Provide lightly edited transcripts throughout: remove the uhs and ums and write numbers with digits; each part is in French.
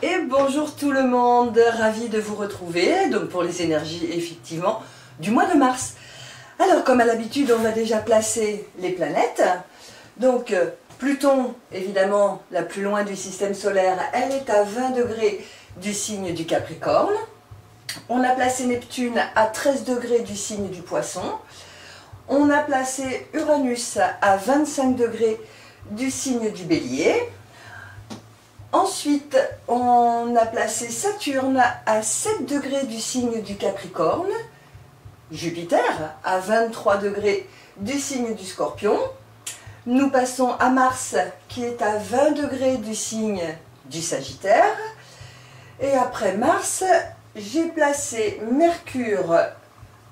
Et bonjour tout le monde, ravi de vous retrouver, donc pour les énergies effectivement du mois de mars. Alors comme à l'habitude on va déjà placer les planètes, donc Pluton évidemment la plus loin du système solaire, elle est à 20 degrés du signe du Capricorne. On a placé Neptune à 13 degrés du signe du Poisson. On a placé Uranus à 25 degrés du signe du Bélier. Ensuite, on a placé Saturne à 7 degrés du signe du Capricorne, Jupiter à 23 degrés du signe du Scorpion. Nous passons à Mars qui est à 20 degrés du signe du Sagittaire. Et après Mars, j'ai placé Mercure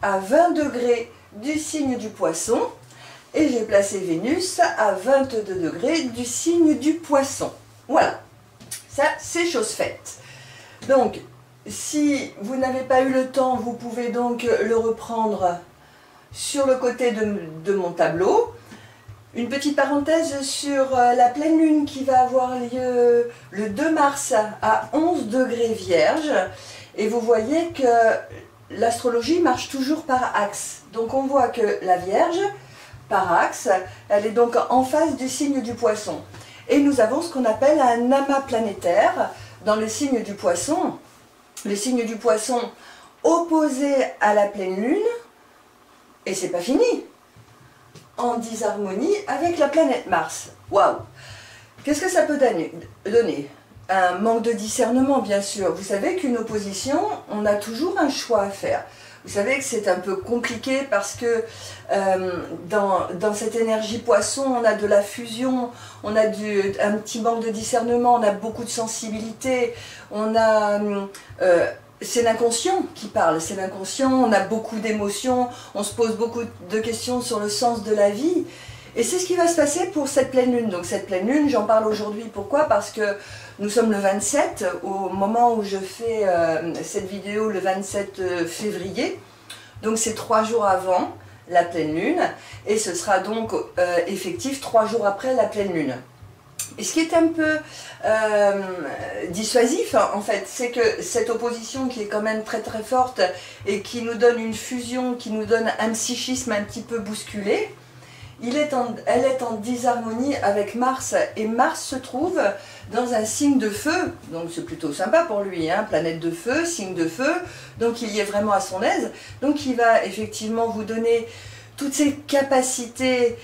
à 20 degrés du signe du Poisson et j'ai placé Vénus à 22 degrés du signe du Poisson. Voilà. Ça, c'est chose faite. Donc, si vous n'avez pas eu le temps, vous pouvez donc le reprendre sur le côté de mon tableau. Une petite parenthèse sur la pleine lune qui va avoir lieu le 2 mars à 11 degrés Vierge. Et vous voyez que l'astrologie marche toujours par axe. Donc on voit que la Vierge, par axe, elle est donc en face du signe du Poisson. Et nous avons ce qu'on appelle un amas planétaire dans le signe du Poisson. Le signe du Poisson opposé à la pleine lune, et c'est pas fini, en disharmonie avec la planète Mars. Waouh! Qu'est-ce que ça peut donner? Un manque de discernement, bien sûr. Vous savez qu'une opposition, on a toujours un choix à faire. Vous savez que c'est un peu compliqué parce que dans cette énergie poisson, on a de la fusion, on a un petit manque de discernement, on a beaucoup de sensibilité, c'est l'inconscient qui parle, c'est l'inconscient, on a beaucoup d'émotions, on se pose beaucoup de questions sur le sens de la vie. Et c'est ce qui va se passer pour cette pleine lune. Donc cette pleine lune, j'en parle aujourd'hui, pourquoi? Parce que nous sommes le 27, au moment où je fais cette vidéo, le 27 février. Donc c'est 3 jours avant la pleine lune, et ce sera donc effectif 3 jours après la pleine lune. Et ce qui est un peu dissuasif, en fait, c'est que cette opposition qui est quand même très très forte et qui nous donne une fusion, qui nous donne un psychisme un petit peu bousculé, elle est en disharmonie avec Mars, et Mars se trouve dans un signe de feu, donc c'est plutôt sympa pour lui, hein, planète de feu, signe de feu, donc il y est vraiment à son aise, donc il va effectivement vous donner toutes ses capacités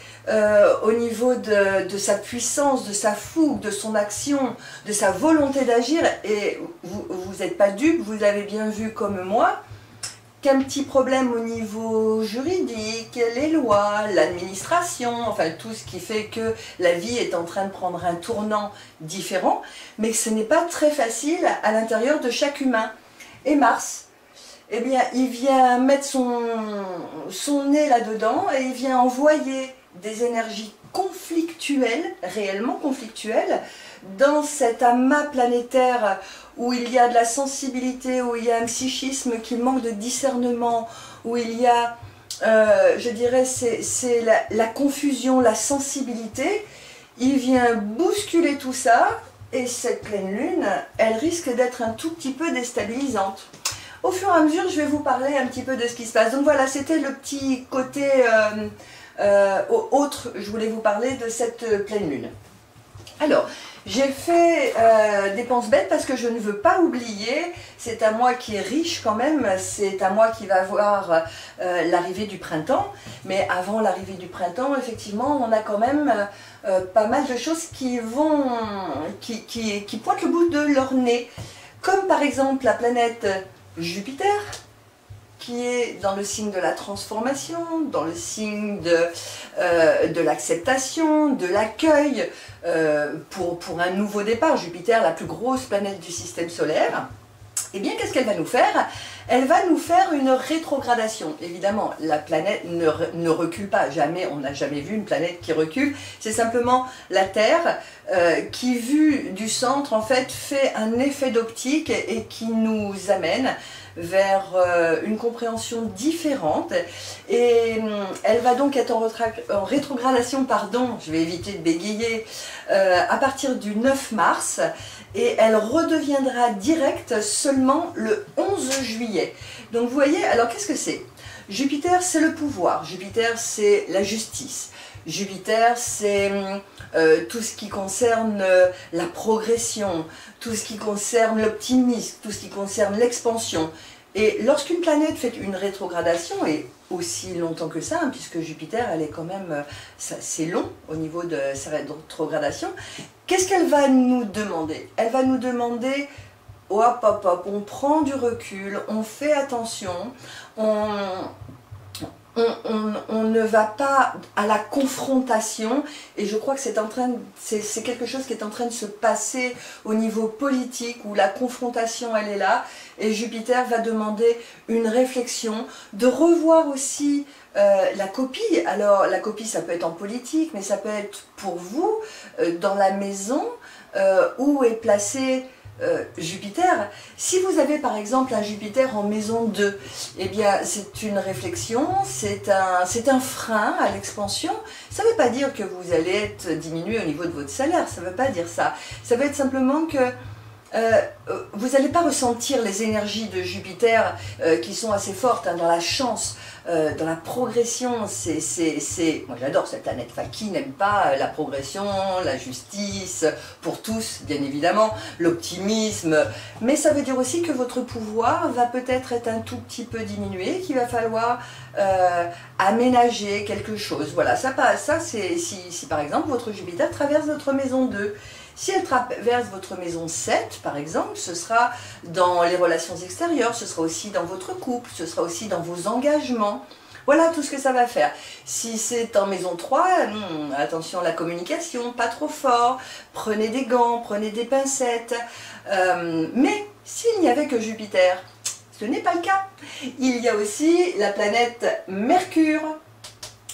au niveau de sa puissance, de sa fougue, de son action, de sa volonté d'agir, et vous n'êtes pas dupe, vous avez bien vu comme moi, qu'un petit problème au niveau juridique, les lois, l'administration, enfin tout ce qui fait que la vie est en train de prendre un tournant différent, mais que ce n'est pas très facile à l'intérieur de chaque humain. Et Mars, eh bien, il vient mettre son nez là-dedans et il vient envoyer des énergies conflictuelles, réellement conflictuelles, dans cet amas planétaire où il y a de la sensibilité, où il y a un psychisme qui manque de discernement, où il y a, je dirais, c'est la confusion, la sensibilité. Il vient bousculer tout ça, et cette pleine lune, elle risque d'être un tout petit peu déstabilisante. Au fur et à mesure, je vais vous parler un petit peu de ce qui se passe. Donc voilà, c'était le petit côté autre, je voulais vous parler de cette pleine lune. Alors, j'ai fait des penses bêtes parce que je ne veux pas oublier, c'est à moi qui est riche quand même, c'est à moi qui va voir l'arrivée du printemps. Mais avant l'arrivée du printemps, effectivement, on a quand même pas mal de choses qui pointent le bout de leur nez. Comme par exemple la planète Jupiter, qui est dans le signe de la transformation, dans le signe de l'acceptation, de l'accueil, pour un nouveau départ. Jupiter, la plus grosse planète du système solaire. Eh bien, qu'est-ce qu'elle va nous faire? Elle va nous faire une rétrogradation. Évidemment, la planète ne recule pas, jamais, on n'a jamais vu une planète qui recule. C'est simplement la Terre qui, vue du centre, en fait un effet d'optique et qui nous amène vers une compréhension différente et elle va donc être en rétrogradation, pardon, je vais éviter de bégayer, à partir du 9 mars et elle redeviendra directe seulement le 11 juillet. Donc vous voyez, alors qu'est-ce que c'est? Jupiter, c'est le pouvoir, Jupiter, c'est la justice. Jupiter, c'est tout ce qui concerne la progression, tout ce qui concerne l'optimisme, tout ce qui concerne l'expansion. Et lorsqu'une planète fait une rétrogradation, et aussi longtemps que ça, hein, puisque Jupiter, elle est quand même, c'est long au niveau de sa rétrogradation, qu'est-ce qu'elle va nous demander? Elle va nous demander, hop, hop, hop, on prend du recul, on fait attention, on ne va pas à la confrontation et je crois que c'est quelque chose qui est en train de se passer au niveau politique où la confrontation elle est là et Jupiter va demander une réflexion, de revoir aussi la copie. Alors la copie ça peut être en politique mais ça peut être pour vous dans la maison où est placé Jupiter. Si vous avez par exemple un Jupiter en maison 2, eh bien c'est une réflexion, c'est un frein à l'expansion. Ça ne veut pas dire que vous allez être diminué au niveau de votre salaire, ça ne veut pas dire ça. Ça veut être simplement que vous n'allez pas ressentir les énergies de Jupiter qui sont assez fortes hein, dans la chance, dans la progression. Moi j'adore cette planète, enfin, qui n'aime pas la progression, la justice, pour tous bien évidemment, l'optimisme, mais ça veut dire aussi que votre pouvoir va peut-être être un tout petit peu diminué, qu'il va falloir aménager quelque chose. Voilà, ça c'est si par exemple votre Jupiter traverse votre maison 2. Si elle traverse votre maison 7, par exemple, ce sera dans les relations extérieures, ce sera aussi dans votre couple, ce sera aussi dans vos engagements. Voilà tout ce que ça va faire. Si c'est en maison 3, attention à la communication, pas trop fort, prenez des gants, prenez des pincettes. Mais s'il n'y avait que Jupiter, ce n'est pas le cas. Il y a aussi la planète Mercure.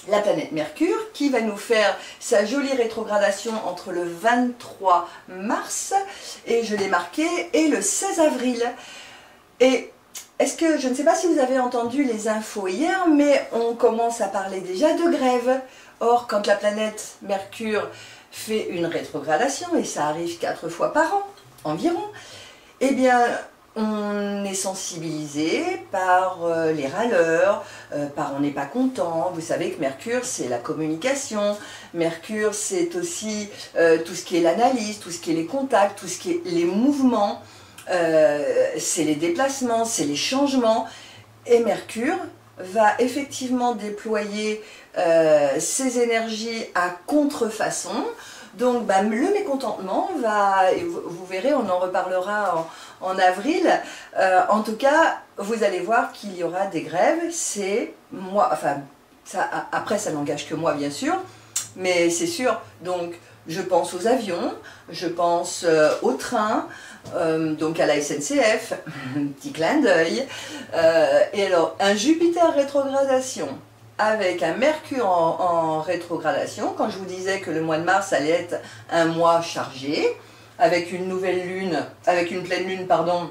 La planète Mercure qui va nous faire sa jolie rétrogradation entre le 23 mars et je l'ai marqué et le 16 avril. Et est-ce que, je ne sais pas si vous avez entendu les infos hier, mais on commence à parler déjà de grève. Or, quand la planète Mercure fait une rétrogradation, et ça arrive 4 fois par an environ, eh bien on est sensibilisé par les râleurs, par on n'est pas content. Vous savez que Mercure, c'est la communication. Mercure, c'est aussi tout ce qui est l'analyse, tout ce qui est les contacts, tout ce qui est les mouvements. C'est les déplacements, c'est les changements. Et Mercure va effectivement déployer ses énergies à contrefaçon. Donc le mécontentement va, vous verrez, on en reparlera en avril. En tout cas, vous allez voir qu'il y aura des grèves. C'est moi, enfin, après ça n'engage que moi bien sûr, mais c'est sûr. Donc je pense aux avions, je pense aux trains, donc à la SNCF, petit clin d'œil. Et alors, un Jupiter rétrogradation avec un Mercure en rétrogradation, quand je vous disais que le mois de mars allait être un mois chargé, avec une nouvelle lune, avec une pleine lune, pardon,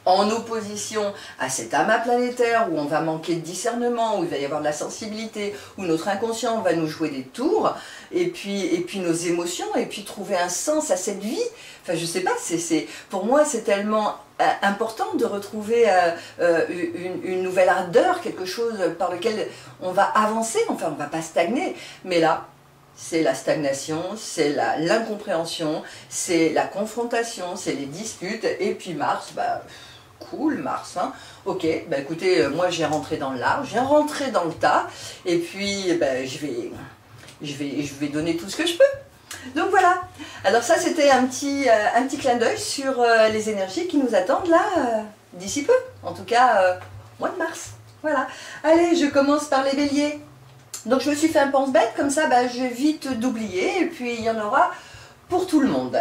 en opposition à cet amas planétaire où on va manquer de discernement, où il va y avoir de la sensibilité, où notre inconscient va nous jouer des tours, et puis nos émotions, et puis trouver un sens à cette vie. Enfin, je sais pas, pour moi c'est tellement important de retrouver une nouvelle ardeur, quelque chose par lequel on va avancer, enfin on ne va pas stagner, mais là, c'est la stagnation, c'est l'incompréhension, c'est la confrontation, c'est les disputes, et puis Mars, cool Mars, hein. Ok, écoutez, moi j'ai rentré dans le large, j'ai rentré dans le tas, et puis je vais donner tout ce que je peux. Donc voilà, alors ça c'était un petit clin d'œil sur les énergies qui nous attendent là, d'ici peu, en tout cas mois de mars. Voilà, allez, je commence par les béliers. Donc je me suis fait un pense-bête, comme ça j'évite d'oublier, et puis il y en aura pour tout le monde.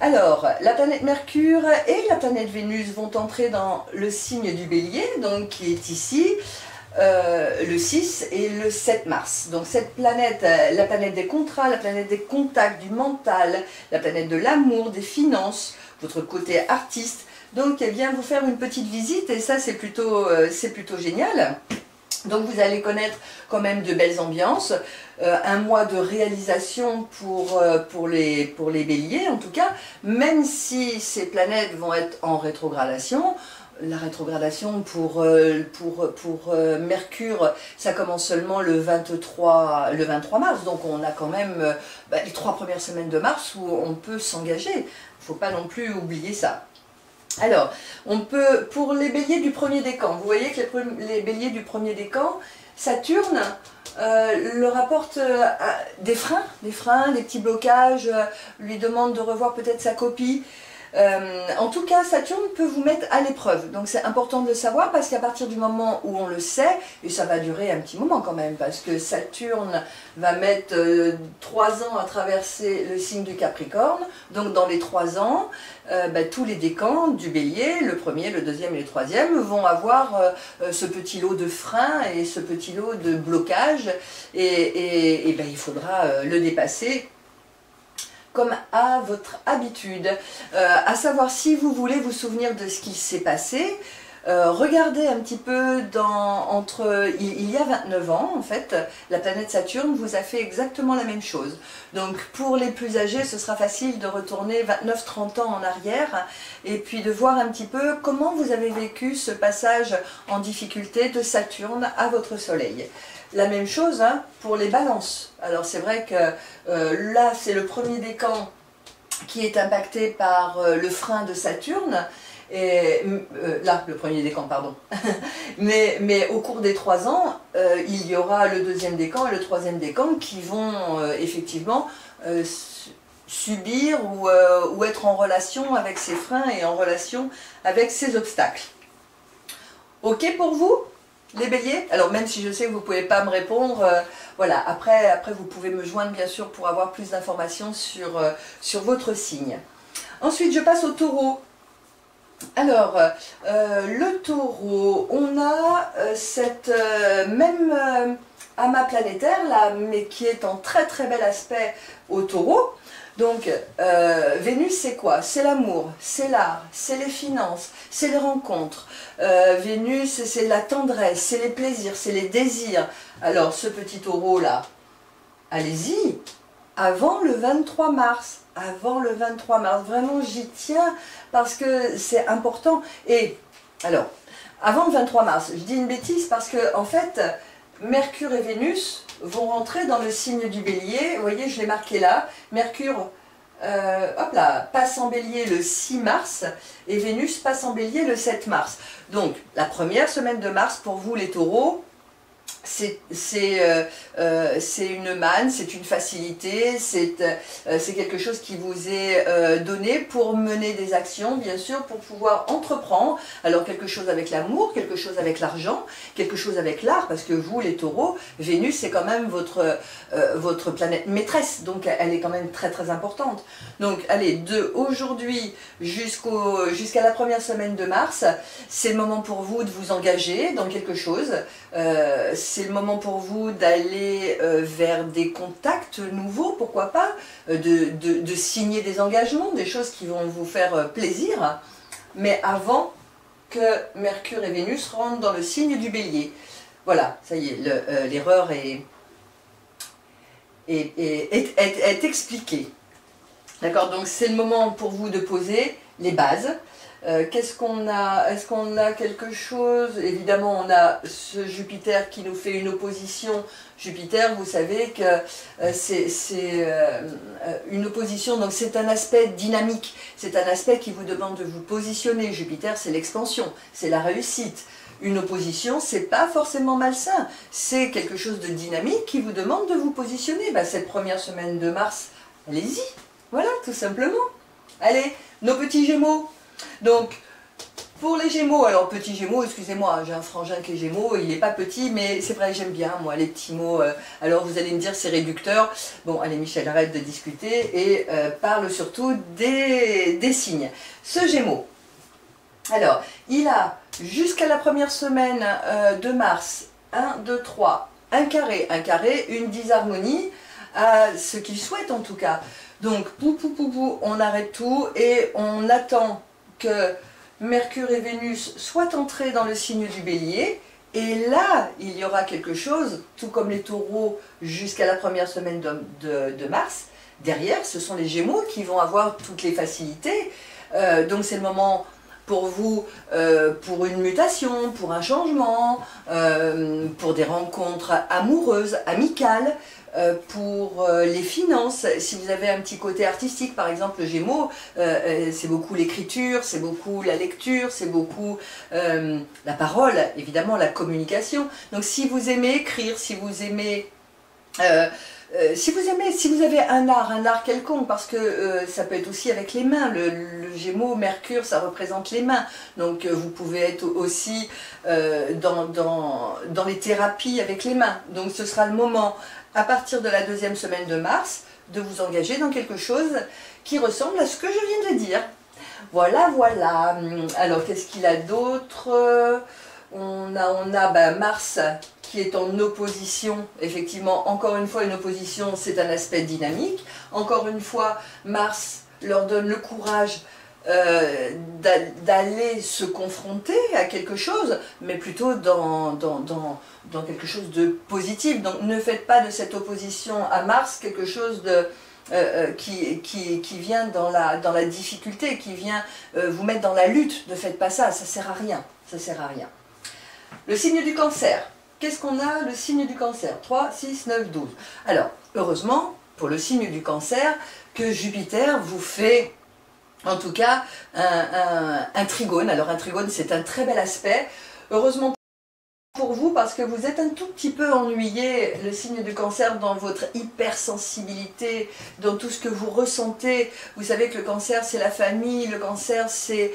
Alors, la planète Mercure et la planète Vénus vont entrer dans le signe du bélier, donc qui est ici, le 6 et le 7 mars. Donc cette planète, la planète des contrats, la planète des contacts, du mental, la planète de l'amour, des finances, votre côté artiste, Donc elle vient vous faire une petite visite et ça c'est plutôt génial. Donc vous allez connaître quand même de belles ambiances, un mois de réalisation pour les béliers en tout cas, même si ces planètes vont être en rétrogradation. La rétrogradation pour Mercure, ça commence seulement le 23 mars, donc on a quand même les 3 premières semaines de mars où on peut s'engager. Il ne faut pas non plus oublier ça. Alors, on peut, pour les béliers du premier décan, vous voyez que les béliers du premier décan, Saturne leur apporte des freins, des petits blocages, lui demande de revoir peut-être sa copie. En tout cas, Saturne peut vous mettre à l'épreuve, donc c'est important de le savoir parce qu'à partir du moment où on le sait, et ça va durer un petit moment quand même, parce que Saturne va mettre 3 ans à traverser le signe du Capricorne, donc dans les 3 ans, tous les décans du Bélier, le premier, le deuxième et le troisième, vont avoir ce petit lot de freins et ce petit lot de blocages, et il faudra le dépasser comme à votre habitude. À savoir, si vous voulez vous souvenir de ce qui s'est passé, regardez un petit peu il y a 29 ans, en fait, la planète Saturne vous a fait exactement la même chose. Donc pour les plus âgés, ce sera facile de retourner 29-30 ans en arrière et puis de voir un petit peu comment vous avez vécu ce passage en difficulté de Saturne à votre Soleil. La même chose pour les balances. Alors c'est vrai que là c'est le premier décan qui est impacté par le frein de Saturne, et là le premier décan pardon, mais au cours des 3 ans il y aura le deuxième décan et le troisième décan qui vont effectivement subir ou être en relation avec ces freins et en relation avec ces obstacles. Ok pour vous les béliers? Alors même si je sais que vous ne pouvez pas me répondre, voilà, après vous pouvez me joindre bien sûr pour avoir plus d'informations sur votre signe. Ensuite je passe au taureau. Alors le taureau, on a cette même amas planétaire là, mais qui est en très très bel aspect au taureau. Donc, Vénus, c'est quoi? C'est l'amour, c'est l'art, c'est les finances, c'est les rencontres. Vénus, c'est la tendresse, c'est les plaisirs, c'est les désirs. Alors, ce petit taureau-là, allez-y, avant le 23 mars. Avant le 23 mars, vraiment, j'y tiens parce que c'est important. Et, alors, avant le 23 mars, je dis une bêtise parce que, en fait, Mercure et Vénus vont rentrer dans le signe du Bélier. Vous voyez, je l'ai marqué là. Mercure hop là, passe en Bélier le 6 mars et Vénus passe en Bélier le 7 mars. Donc, la première semaine de mars pour vous les taureaux, c'est une manne, c'est une facilité, c'est quelque chose qui vous est donné pour mener des actions, bien sûr, pour pouvoir entreprendre. Alors quelque chose avec l'amour, quelque chose avec l'argent, quelque chose avec l'art, parce que vous, les taureaux, Vénus, c'est quand même votre planète maîtresse, donc elle est quand même très très importante. Donc allez, de aujourd'hui jusqu'à la première semaine de mars, c'est le moment pour vous de vous engager dans quelque chose. C'est le moment pour vous d'aller vers des contacts nouveaux, pourquoi pas, de signer des engagements, des choses qui vont vous faire plaisir, mais avant que Mercure et Vénus rentrent dans le signe du Bélier. Voilà, ça y est, l'erreur est expliquée. D'accord, donc c'est le moment pour vous de poser les bases. Qu'est-ce qu'on a? Est-ce qu'on a quelque chose? Évidemment, on a ce Jupiter qui nous fait une opposition. Jupiter, vous savez que c'est une opposition, donc c'est un aspect dynamique. C'est un aspect qui vous demande de vous positionner. Jupiter, c'est l'expansion, c'est la réussite. Une opposition, c'est pas forcément malsain. C'est quelque chose de dynamique qui vous demande de vous positionner. Cette première semaine de mars, allez-y. Voilà, tout simplement. Allez, nos petits Gémeaux. Donc, pour les Gémeaux, alors petits Gémeaux, excusez-moi, j'ai un frangin qui est Gémeaux, il n'est pas petit, mais c'est vrai, j'aime bien, moi, les petits mots. Alors, vous allez me dire, c'est réducteur. Bon, allez, Michel, arrête de discuter et parle surtout des signes. Ce Gémeaux, alors, il a, jusqu'à la première semaine de mars, 1, 2, 3, un carré, une disharmonie, à ce qu'il souhaite en tout cas. Donc, on arrête tout et on attend que Mercure et Vénus soient entrés dans le signe du Bélier, et là, il y aura quelque chose, tout comme les taureaux jusqu'à la première semaine de mars. Derrière, ce sont les Gémeaux qui vont avoir toutes les facilités. Donc c'est le moment pour vous, pour une mutation, pour un changement, pour des rencontres amoureuses, amicales, pour les finances. Si vous avez un petit côté artistique, par exemple, le Gémeaux, c'est beaucoup l'écriture, c'est beaucoup la lecture, c'est beaucoup la parole, évidemment la communication. Donc si vous aimez écrire, si vous aimez... si vous avez un art quelconque, parce que ça peut être aussi avec les mains, le Gémeaux, Mercure, ça représente les mains, donc vous pouvez être aussi dans les thérapies avec les mains, donc ce sera le moment, à partir de la deuxième semaine de mars, de vous engager dans quelque chose qui ressemble à ce que je viens de dire. Voilà, voilà. Alors, qu'est-ce qu'il a d'autre? On a Mars qui est en opposition, effectivement, encore une fois, une opposition, c'est un aspect dynamique. Encore une fois, Mars leur donne le courage d'aller se confronter à quelque chose, mais plutôt dans quelque chose de positif. Donc ne faites pas de cette opposition à Mars quelque chose de... qui vient dans la difficulté, qui vient vous mettre dans la lutte. Ne faites pas ça, ça sert à rien, ça sert à rien. Le signe du Cancer. Qu'est-ce qu'on a, le signe du Cancer? 3, 6, 9, 12. Alors, heureusement, pour le signe du Cancer, que Jupiter vous fait, en tout cas, un trigone. Alors, un trigone, c'est un très bel aspect. Heureusement pour vous, parce que vous êtes un tout petit peu ennuyé, le signe du Cancer, dans votre hypersensibilité, dans tout ce que vous ressentez. Vous savez que le Cancer, c'est la famille, le Cancer, c'est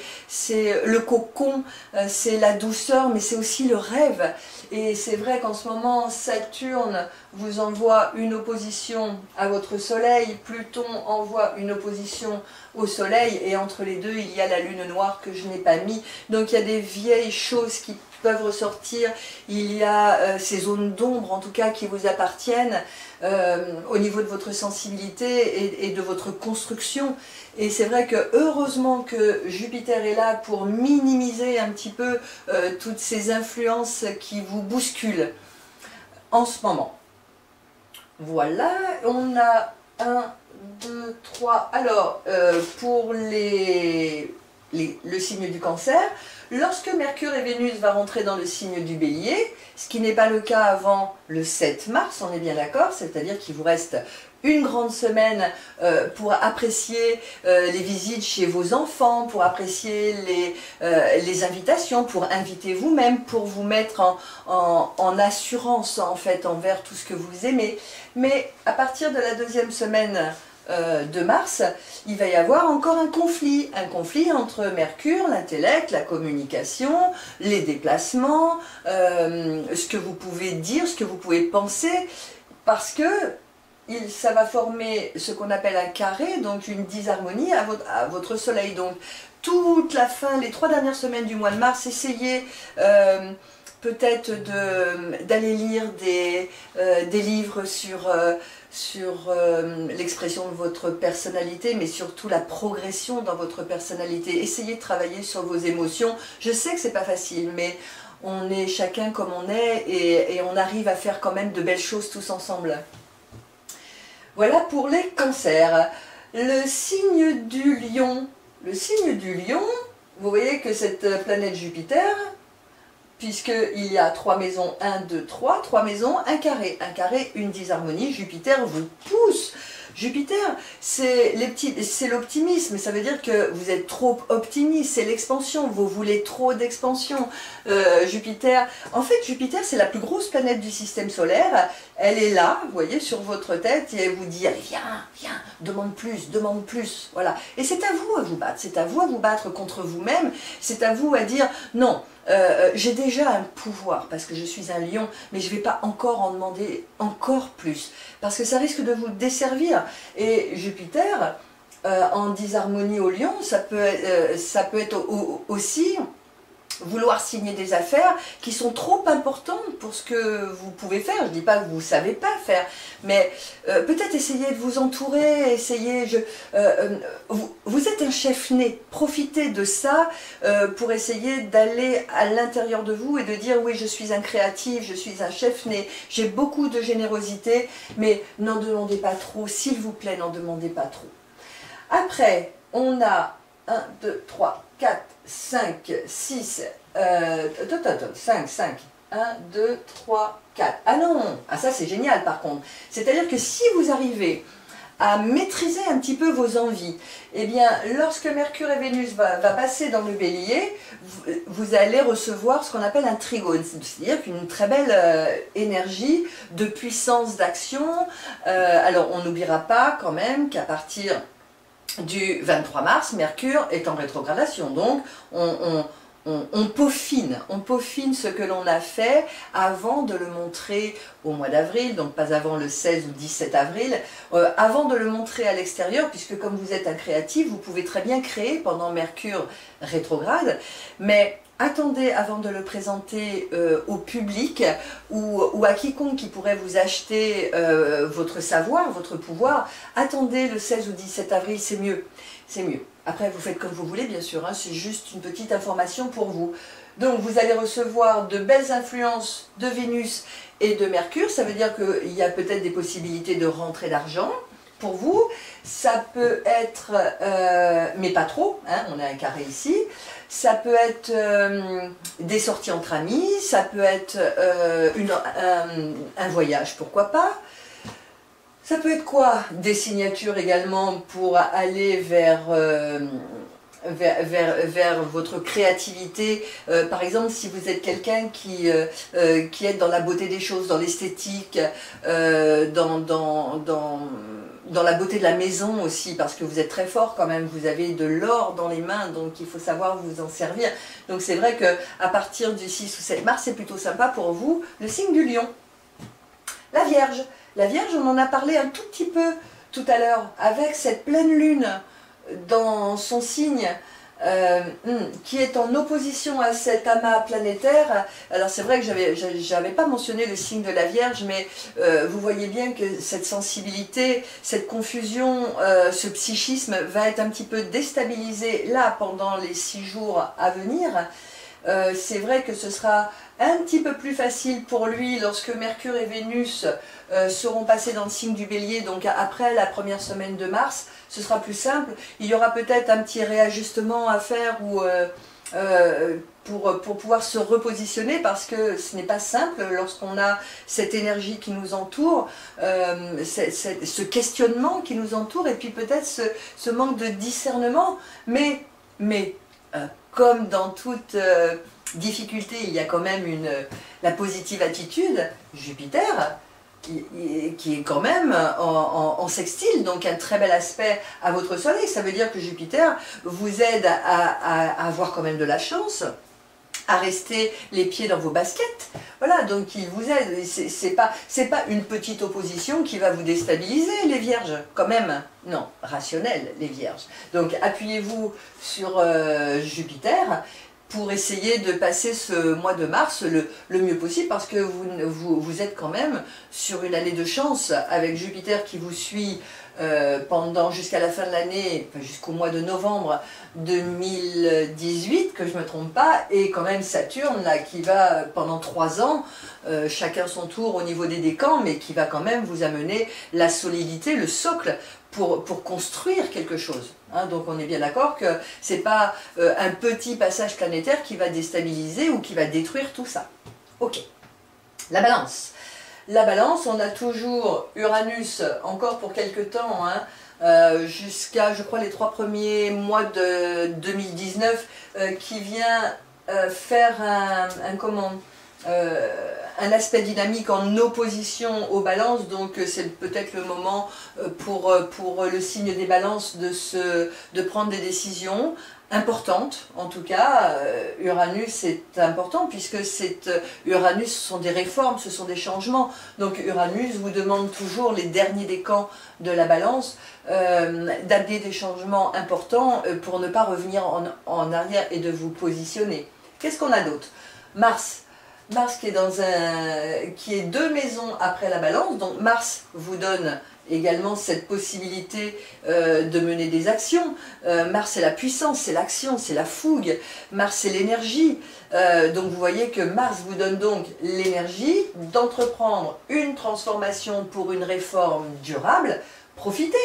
le cocon, c'est la douceur, mais c'est aussi le rêve. Et c'est vrai qu'en ce moment, Saturne vous envoie une opposition à votre Soleil, Pluton envoie une opposition au Soleil, et entre les deux, il y a la Lune noire que je n'ai pas mis. Donc il y a des vieilles choses qui peuvent ressortir, il y a ces zones d'ombre en tout cas qui vous appartiennent au niveau de votre sensibilité et de votre construction. Et c'est vrai que heureusement que Jupiter est là pour minimiser un petit peu toutes ces influences qui vous bousculent en ce moment. Voilà, on a 1, 2, 3. Alors, pour le signe du Cancer, lorsque Mercure et Vénus va rentrer dans le signe du Bélier, ce qui n'est pas le cas avant le 7 mars, on est bien d'accord, c'est-à-dire qu'il vous reste une grande semaine pour apprécier les visites chez vos enfants, pour apprécier les invitations, pour inviter vous-même, pour vous mettre en assurance en fait envers tout ce que vous aimez. Mais à partir de la deuxième semaine de mars, il va y avoir encore un conflit entre Mercure, l'intellect, la communication, les déplacements, ce que vous pouvez dire, ce que vous pouvez penser, parce que ça va former ce qu'on appelle un carré, donc une disharmonie à votre soleil. Donc toute la fin, les 3 dernières semaines du mois de mars, essayez peut-être d'aller lire des livres sur l'expression de votre personnalité, mais surtout la progression dans votre personnalité. Essayez de travailler sur vos émotions. Je sais que c'est pas facile, mais on est chacun comme on est et on arrive à faire quand même de belles choses tous ensemble. Voilà pour les cancers. Le signe du lion. Le signe du lion, vous voyez que cette planète Jupiter, puisqu'il y a 3 maisons, 1, 2, 3, 3 maisons, un carré. Un carré, une disharmonie. Jupiter vous pousse. Jupiter, c'est l'optimisme, ça veut dire que vous êtes trop optimiste, c'est l'expansion, vous voulez trop d'expansion. Jupiter, en fait Jupiter c'est la plus grosse planète du système solaire, elle est là, vous voyez, sur votre tête, et elle vous dit, allez viens, viens, demande plus, voilà. Et c'est à vous à vous battre, c'est à vous à vous battre contre vous-même, c'est à vous à dire, non, j'ai déjà un pouvoir parce que je suis un lion, mais je ne vais pas encore en demander encore plus, parce que ça risque de vous desservir. Et Jupiter, en disharmonie au lion, ça peut être aussi vouloir signer des affaires qui sont trop importantes pour ce que vous pouvez faire. Je ne dis pas que vous ne savez pas faire, mais peut-être essayez de vous entourer, vous êtes un chef né, profitez de ça pour essayer d'aller à l'intérieur de vous et de dire oui, je suis un créatif, je suis un chef né, j'ai beaucoup de générosité, mais n'en demandez pas trop, s'il vous plaît, n'en demandez pas trop. Après, on a 1, 2, 3, 4, 5, 6, 5, 1, 2, 3, 4. Ah non, ah ça c'est génial par contre. C'est-à-dire que si vous arrivez à maîtriser un petit peu vos envies, eh bien, lorsque Mercure et Vénus va passer dans le Bélier, vous allez recevoir ce qu'on appelle un trigone, c'est-à-dire qu'une très belle énergie de puissance d'action. Alors, on n'oubliera pas quand même qu'à partir du 23 mars, Mercure est en rétrogradation, donc on peaufine ce que l'on a fait avant de le montrer au mois d'avril, donc pas avant le 16 ou 17 avril, avant de le montrer à l'extérieur, puisque comme vous êtes un créatif, vous pouvez très bien créer pendant Mercure rétrograde, mais attendez avant de le présenter au public ou à quiconque qui pourrait vous acheter votre savoir, votre pouvoir. Attendez le 16 ou 17 avril, c'est mieux. C'est mieux. Après, vous faites comme vous voulez, bien sûr, hein, c'est juste une petite information pour vous. Donc, vous allez recevoir de belles influences de Vénus et de Mercure. Ça veut dire qu'il y a peut-être des possibilités de rentrée d'argent pour vous. Ça peut être, mais pas trop, hein, on a un carré ici. Ça peut être des sorties entre amis, ça peut être un voyage, pourquoi pas. Ça peut être quoi? Des signatures également pour aller vers votre créativité. Par exemple, si vous êtes quelqu'un qui est dans la beauté des choses, dans l'esthétique, dans la beauté de la maison aussi, parce que vous êtes très fort quand même, vous avez de l'or dans les mains, donc il faut savoir vous en servir. Donc c'est vrai qu'à partir du 6 ou 7 mars, c'est plutôt sympa pour vous, le signe du lion. La Vierge. La Vierge, on en a parlé un tout petit peu tout à l'heure, avec cette pleine lune dans son signe, qui est en opposition à cet amas planétaire. Alors c'est vrai que j'avais pas mentionné le signe de la Vierge, mais vous voyez bien que cette sensibilité, cette confusion, ce psychisme va être un petit peu déstabilisé là pendant les 6 jours à venir. C'est vrai que ce sera un petit peu plus facile pour lui lorsque Mercure et Vénus seront passés dans le signe du Bélier, donc après la première semaine de mars, ce sera plus simple. Il y aura peut-être un petit réajustement à faire pour pouvoir se repositionner, parce que ce n'est pas simple lorsqu'on a cette énergie qui nous entoure, ce questionnement qui nous entoure, et puis peut-être ce manque de discernement, mais comme dans toute difficulté, il y a quand même la positive attitude, Jupiter, qui est quand même en sextile, donc un très bel aspect à votre soleil. Ça veut dire que Jupiter vous aide à avoir quand même de la chance, à rester les pieds dans vos baskets. Voilà, donc il vous aide. C'est pas une petite opposition qui va vous déstabiliser, les Vierges, quand même. Non, rationnel, les Vierges. Donc appuyez-vous sur Jupiter pour essayer de passer ce mois de mars le mieux possible, parce que vous êtes quand même sur une année de chance avec Jupiter qui vous suit jusqu'à la fin de l'année, enfin, jusqu'au mois de novembre 2018, que je ne me trompe pas, et quand même Saturne là, qui va pendant 3 ans, chacun son tour au niveau des décans, mais qui va quand même vous amener la solidité, le socle, pour construire quelque chose. Hein, donc on est bien d'accord que ce n'est pas un petit passage planétaire qui va déstabiliser ou qui va détruire tout ça. Ok. La Balance. La Balance, on a toujours Uranus encore pour quelques temps, hein, jusqu'à, je crois, les 3 premiers mois de 2019, qui vient faire un aspect dynamique en opposition aux balances. Donc c'est peut-être le moment pour le signe des balances de prendre des décisions importantes. En tout cas, Uranus est important, puisque Uranus, ce sont des réformes, ce sont des changements. Donc Uranus vous demande toujours, les derniers décans de la balance, d'amener des changements importants pour ne pas revenir en arrière et de vous positionner. Qu'est-ce qu'on a d'autre? Mars. Mars qui est 2 maisons après la balance, donc Mars vous donne également cette possibilité de mener des actions. Mars c'est la puissance, c'est l'action, c'est la fougue. Mars c'est l'énergie. Donc vous voyez que Mars vous donne donc l'énergie d'entreprendre une transformation pour une réforme durable. Profitez.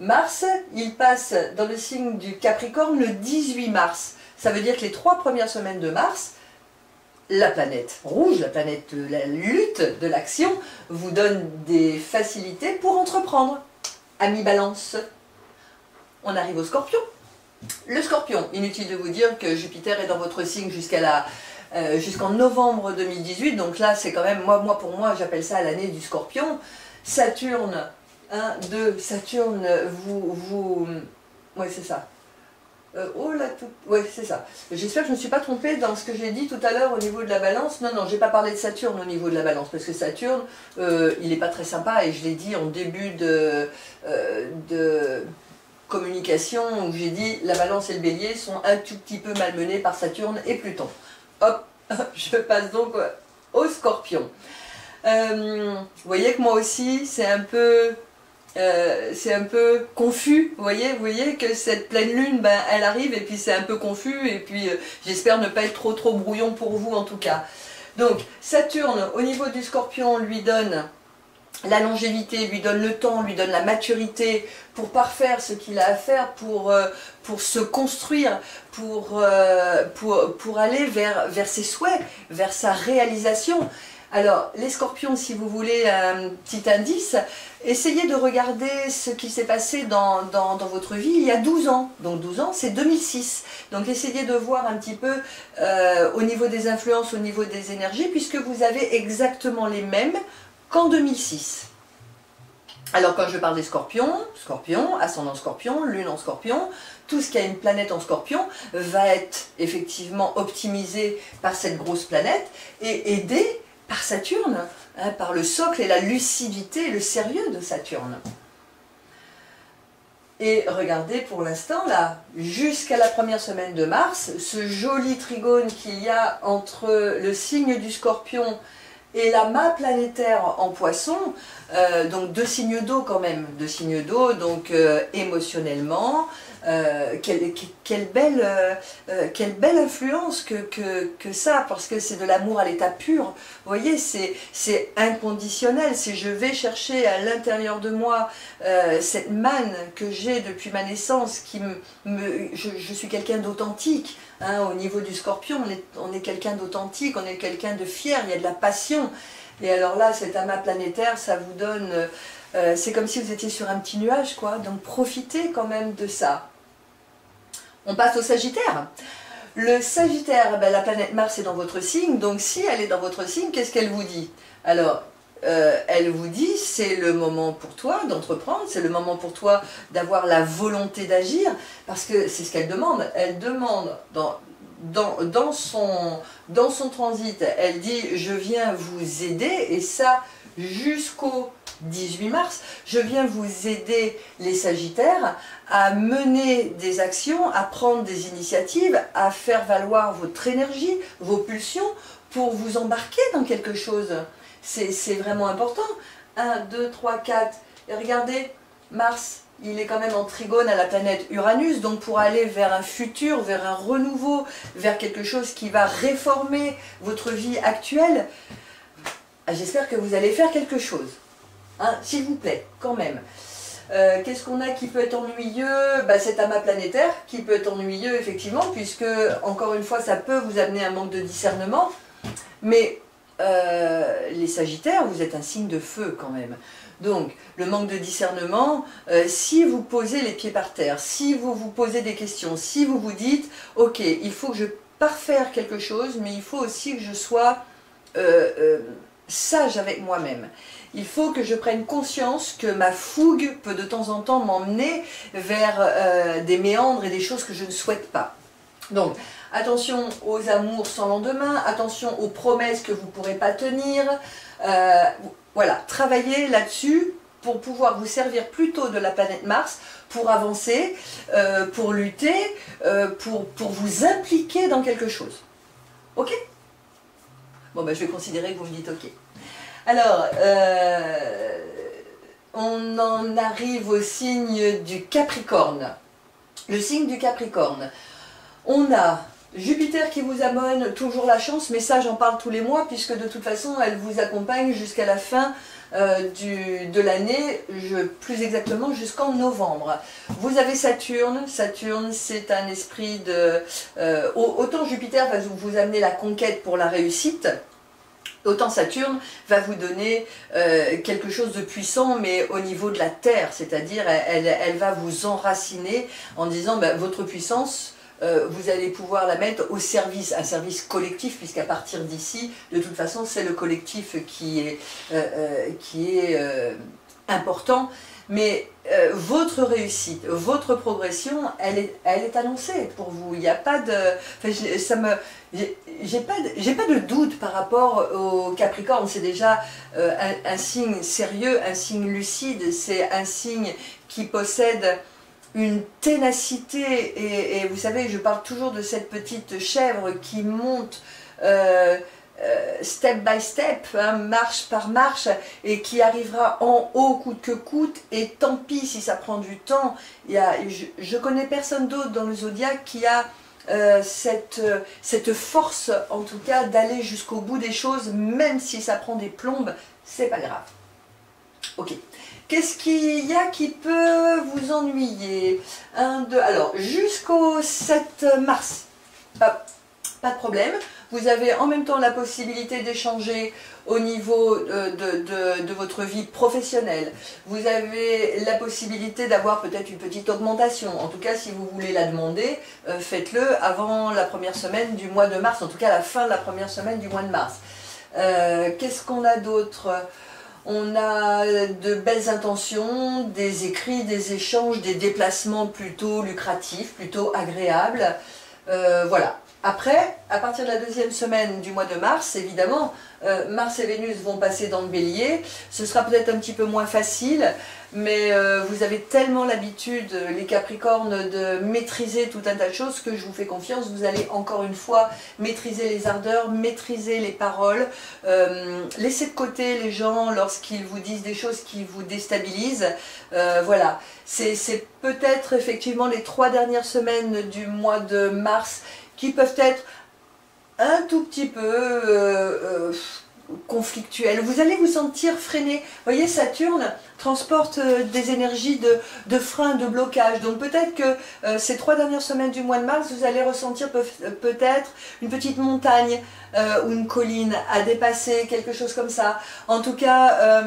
Mars, il passe dans le signe du Capricorne le 18 mars. Ça veut dire que les 3 premières semaines de mars, la planète rouge, la planète de la lutte, de l'action, vous donne des facilités pour entreprendre. Ami Balance, on arrive au Scorpion. Le Scorpion, inutile de vous dire que Jupiter est dans votre signe jusqu'en novembre 2018, donc là c'est quand même, pour moi j'appelle ça l'année du Scorpion. Saturne, 1, 2, Saturne, ouais c'est ça. Oh là, oui, c'est ça. J'espère que je ne me suis pas trompée dans ce que j'ai dit tout à l'heure au niveau de la balance. Non, non, je n'ai pas parlé de Saturne au niveau de la balance, parce que Saturne, il n'est pas très sympa, et je l'ai dit en début de communication, où j'ai dit la balance et le bélier sont un tout petit peu malmenés par Saturne et Pluton. Hop, je passe donc au Scorpion. Vous voyez que moi aussi, c'est un peu confus, vous voyez que cette pleine lune, ben, elle arrive et puis c'est un peu confus et puis j'espère ne pas être trop brouillon pour vous en tout cas. Donc Saturne au niveau du Scorpion lui donne la longévité, lui donne le temps, lui donne la maturité pour parfaire ce qu'il a à faire, pour se construire, pour aller vers ses souhaits, vers sa réalisation. Alors, les Scorpions, si vous voulez un petit indice, essayez de regarder ce qui s'est passé dans votre vie il y a 12 ans. Donc 12 ans, c'est 2006. Donc essayez de voir un petit peu au niveau des influences, au niveau des énergies, puisque vous avez exactement les mêmes qu'en 2006. Alors quand je parle des Scorpions, Scorpion, ascendant Scorpion, lune en Scorpion, tout ce qui a une planète en Scorpion va être effectivement optimisé par cette grosse planète et aidé par Saturne, hein, par le socle et la lucidité, le sérieux de Saturne. Et regardez pour l'instant là, jusqu'à la première semaine de mars, ce joli trigone qu'il y a entre le signe du Scorpion et l'amas planétaire en Poisson, donc 2 signes d'eau quand même, 2 signes d'eau, donc émotionnellement, quelle belle influence que ça, parce que c'est de l'amour à l'état pur. Vous voyez, c'est inconditionnel, c'est je vais chercher à l'intérieur de moi cette manne que j'ai depuis ma naissance, je suis quelqu'un d'authentique. Hein, au niveau du Scorpion, on est quelqu'un d'authentique, on est quelqu'un de fier, il y a de la passion. Et alors là, cet amas planétaire, ça vous donne... c'est comme si vous étiez sur un petit nuage, quoi. Donc profitez quand même de ça. On passe au Sagittaire. Le Sagittaire, ben, la planète Mars est dans votre signe, donc si elle est dans votre signe, qu'est-ce qu'elle vous dit? Alors, elle vous dit, c'est le moment pour toi d'entreprendre, c'est le moment pour toi d'avoir la volonté d'agir, parce que c'est ce qu'elle demande. Elle demande, dans son transit, elle dit, je viens vous aider, et ça, jusqu'au 18 mars, je viens vous aider les Sagittaires à mener des actions, à prendre des initiatives, à faire valoir votre énergie, vos pulsions, pour vous embarquer dans quelque chose. C'est vraiment important. 1, 2, 3, 4. Et regardez, Mars, il est quand même en trigone à la planète Uranus, donc pour aller vers un futur, vers un renouveau, vers quelque chose qui va réformer votre vie actuelle, j'espère que vous allez faire quelque chose. Hein, s'il vous plaît, quand même. Qu'est-ce qu'on a qui peut être ennuyeux? Bah, cet amas planétaire qui peut être ennuyeux, effectivement, puisque, encore une fois, ça peut vous amener un manque de discernement. Mais les Sagittaires, vous êtes un signe de feu, quand même. Donc, le manque de discernement, si vous posez les pieds par terre, si vous vous posez des questions, si vous vous dites, ok, il faut que je parfaire quelque chose, mais il faut aussi que je sois sage avec moi-même. Il faut que je prenne conscience que ma fougue peut de temps en temps m'emmener vers des méandres et des choses que je ne souhaite pas. Donc, attention aux amours sans lendemain, attention aux promesses que vous ne pourrez pas tenir. Voilà, travaillez là-dessus pour pouvoir vous servir plutôt de la planète Mars pour avancer, pour lutter, pour vous impliquer dans quelque chose. Ok? Bon, ben, je vais considérer que vous me dites ok. Alors, on en arrive au signe du Capricorne. Le signe du Capricorne. On a Jupiter qui vous amène toujours la chance, mais ça j'en parle tous les mois puisque de toute façon elle vous accompagne jusqu'à la fin de l'année, plus exactement jusqu'en novembre. Vous avez Saturne. Saturne, c'est un esprit de... autant Jupiter va vous amener la conquête pour la réussite, autant Saturne va vous donner quelque chose de puissant, mais au niveau de la Terre, c'est-à-dire elle va vous enraciner en disant ben, votre puissance, vous allez pouvoir la mettre au service, un service collectif, puisqu'à partir d'ici, de toute façon, c'est le collectif qui est important. Mais votre réussite, votre progression, elle est annoncée pour vous. Il n'y a pas de... Enfin, j'ai pas de doute par rapport au Capricorne. C'est déjà un signe sérieux, un signe lucide, c'est un signe qui possède une ténacité, et vous savez, je parle toujours de cette petite chèvre qui monte step by step, hein, marche par marche, et qui arrivera en haut coûte que coûte, et tant pis si ça prend du temps. Je connais personne d'autre dans le zodiaque qui a cette force, en tout cas, d'aller jusqu'au bout des choses, même si ça prend des plombes, c'est pas grave. Ok. Qu'est-ce qu'il y a qui peut vous ennuyer? Alors, jusqu'au 7 mars, pas de problème. Vous avez en même temps la possibilité d'échanger au niveau de votre vie professionnelle. Vous avez la possibilité d'avoir peut-être une petite augmentation. En tout cas, si vous voulez la demander, faites-le avant la première semaine du mois de mars, en tout cas à la fin de la première semaine du mois de mars. Qu'est-ce qu'on a d'autre? On a de belles intentions, des écrits, des échanges, des déplacements plutôt lucratifs, plutôt agréables. Voilà. Après, à partir de la deuxième semaine du mois de mars, évidemment, Mars et Vénus vont passer dans le Bélier. Ce sera peut-être un petit peu moins facile, mais vous avez tellement l'habitude, les Capricornes, de maîtriser tout un tas de choses que je vous fais confiance. Vous allez encore une fois maîtriser les ardeurs, maîtriser les paroles, laisser de côté les gens lorsqu'ils vous disent des choses qui vous déstabilisent. Voilà, c'est peut-être effectivement les 3 dernières semaines du mois de mars qui peuvent être un tout petit peu conflictuelles. Vous allez vous sentir freiné. Vous voyez, Saturne transporte des énergies de frein, de blocage. Donc peut-être que ces 3 dernières semaines du mois de mars, vous allez ressentir peut-être une petite montagne ou une colline à dépasser, quelque chose comme ça. En tout cas...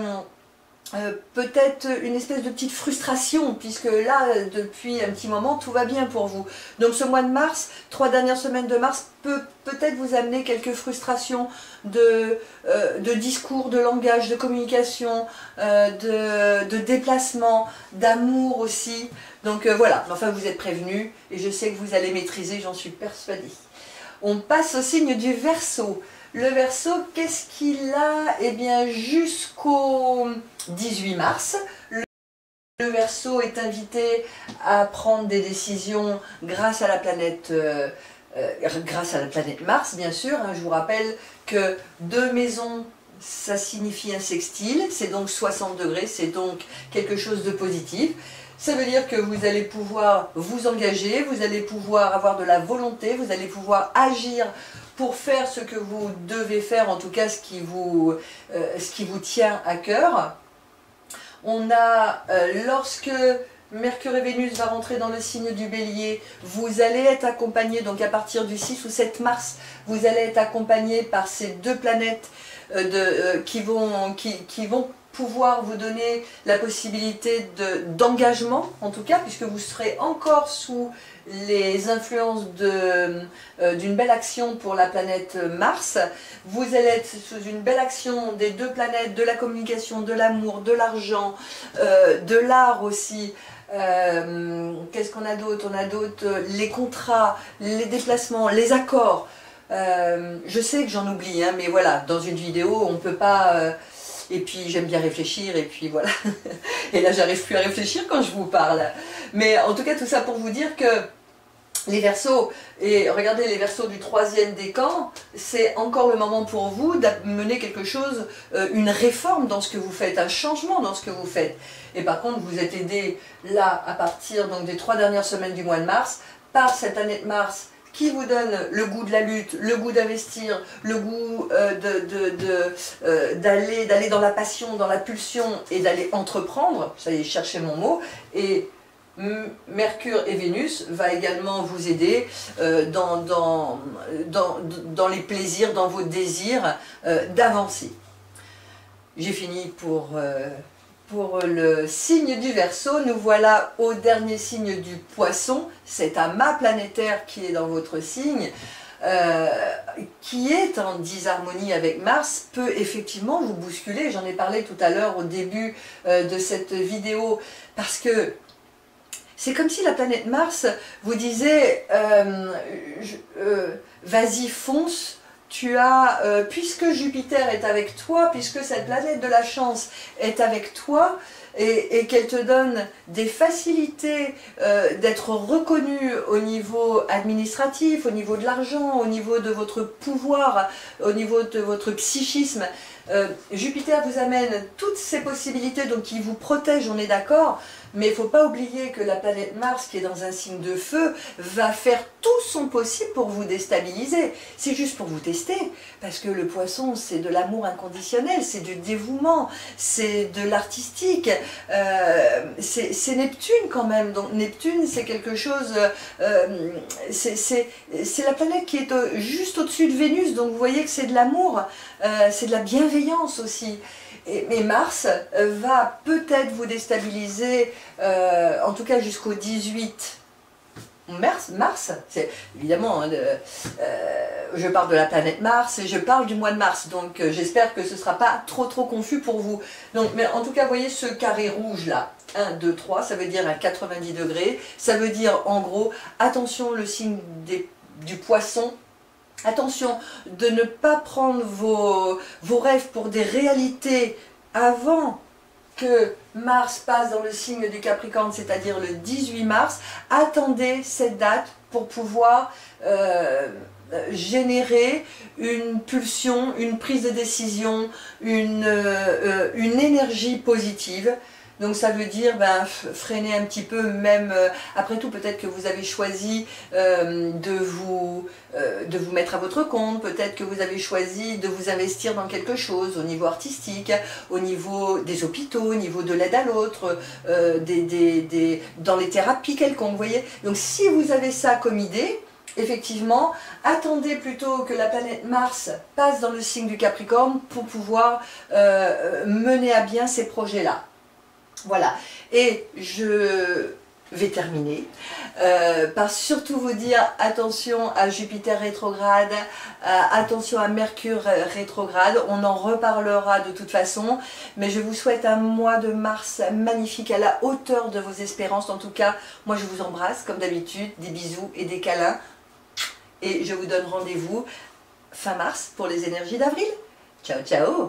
peut-être une espèce de petite frustration, puisque là, depuis un petit moment, tout va bien pour vous. Donc ce mois de mars, 3 dernières semaines de mars, peut-être vous amener quelques frustrations de discours, de langage, de communication, de déplacement, d'amour aussi. Donc voilà, enfin vous êtes prévenus, et je sais que vous allez maîtriser, j'en suis persuadée. On passe au signe du Verseau. Le Verseau, qu'est-ce qu'il a? Eh bien, jusqu'au 18 mars, le Verseau est invité à prendre des décisions grâce à la planète Mars, bien sûr. Je vous rappelle que 2 maisons, ça signifie un sextile, c'est donc 60 degrés, c'est donc quelque chose de positif. Ça veut dire que vous allez pouvoir vous engager, vous allez pouvoir avoir de la volonté, vous allez pouvoir agir pour faire ce que vous devez faire, en tout cas ce qui vous tient à cœur. On a, lorsque Mercure et Vénus va rentrer dans le signe du Bélier, vous allez être accompagné, donc à partir du 6 ou 7 mars, vous allez être accompagné par ces 2 planètes qui vont pouvoir vous donner la possibilité d'engagement, en tout cas, puisque vous serez encore sous les influences d'une belle action pour la planète Mars. Vous allez être sous une belle action des 2 planètes, de la communication, de l'amour, de l'argent, de l'art aussi. Qu'est-ce qu'on a d'autre? On a d'autres, les contrats, les déplacements, les accords. Je sais que j'en oublie, hein, mais voilà, dans une vidéo, on ne peut pas Et puis j'aime bien réfléchir, et puis voilà. Et là j'arrive plus à réfléchir quand je vous parle. Mais en tout cas tout ça pour vous dire que les Verseaux, et regardez les Verseaux du 3e décan, c'est encore le moment pour vous d'amener quelque chose, une réforme dans ce que vous faites, un changement dans ce que vous faites. Et par contre vous êtes aidé là à partir donc des 3 dernières semaines du mois de mars, par cette année de mars qui vous donne le goût de la lutte, le goût d'investir, le goût d'aller dans la passion, dans la pulsion et d'aller entreprendre, ça y est, cherchez mon mot, et Mercure et Vénus va également vous aider dans les plaisirs, dans vos désirs d'avancer. J'ai fini pour le signe du Verseau. Nous voilà au dernier signe du Poisson. C'est un mât planétaire qui est dans votre signe, qui est en disharmonie avec Mars, peut effectivement vous bousculer. J'en ai parlé tout à l'heure au début de cette vidéo, parce que c'est comme si la planète Mars vous disait vas-y, fonce, puisque Jupiter est avec toi, puisque cette planète de la chance est avec toi, et qu'elle te donne des facilités d'être reconnu au niveau administratif, au niveau de l'argent, au niveau de votre pouvoir, au niveau de votre psychisme. Jupiter vous amène toutes ces possibilités, donc qui vous protège, on est d'accord, mais il ne faut pas oublier que la planète Mars, qui est dans un signe de feu, va faire tout son possible pour vous déstabiliser. C'est juste pour vous tester, parce que le Poisson, c'est de l'amour inconditionnel, c'est du dévouement, c'est de l'artistique, c'est Neptune quand même. Donc Neptune, c'est quelque chose, c'est la planète qui est juste au-dessus de Vénus, donc vous voyez que c'est de l'amour, c'est de la bienveillance aussi. Mais Mars va peut-être vous déstabiliser, en tout cas jusqu'au 18 mars, c'est évidemment, je parle de la planète Mars et je parle du mois de mars, donc j'espère que ce ne sera pas trop confus pour vous. Donc, mais en tout cas, vous voyez ce carré rouge là, 1, 2, 3, ça veut dire un 90 degrés, ça veut dire en gros, attention le signe du Poisson. Attention de ne pas prendre vos rêves pour des réalités avant que Mars passe dans le signe du Capricorne, c'est-à-dire le 18 mars. Attendez cette date pour pouvoir générer une pulsion, une prise de décision, une énergie positive. Donc ça veut dire freiner un petit peu, même après tout peut-être que vous avez choisi de vous mettre à votre compte, peut-être que vous avez choisi de vous investir dans quelque chose au niveau artistique, au niveau des hôpitaux, au niveau de l'aide à l'autre, dans les thérapies quelconques, vous voyez. Donc si vous avez ça comme idée, effectivement, attendez plutôt que la planète Mars passe dans le signe du Capricorne pour pouvoir mener à bien ces projets-là. Voilà, et je vais terminer par surtout vous dire attention à Jupiter rétrograde, attention à Mercure rétrograde, on en reparlera de toute façon, mais je vous souhaite un mois de mars magnifique à la hauteur de vos espérances. En tout cas, moi je vous embrasse comme d'habitude, des bisous et des câlins, et je vous donne rendez-vous fin mars pour les énergies d'avril. Ciao ciao.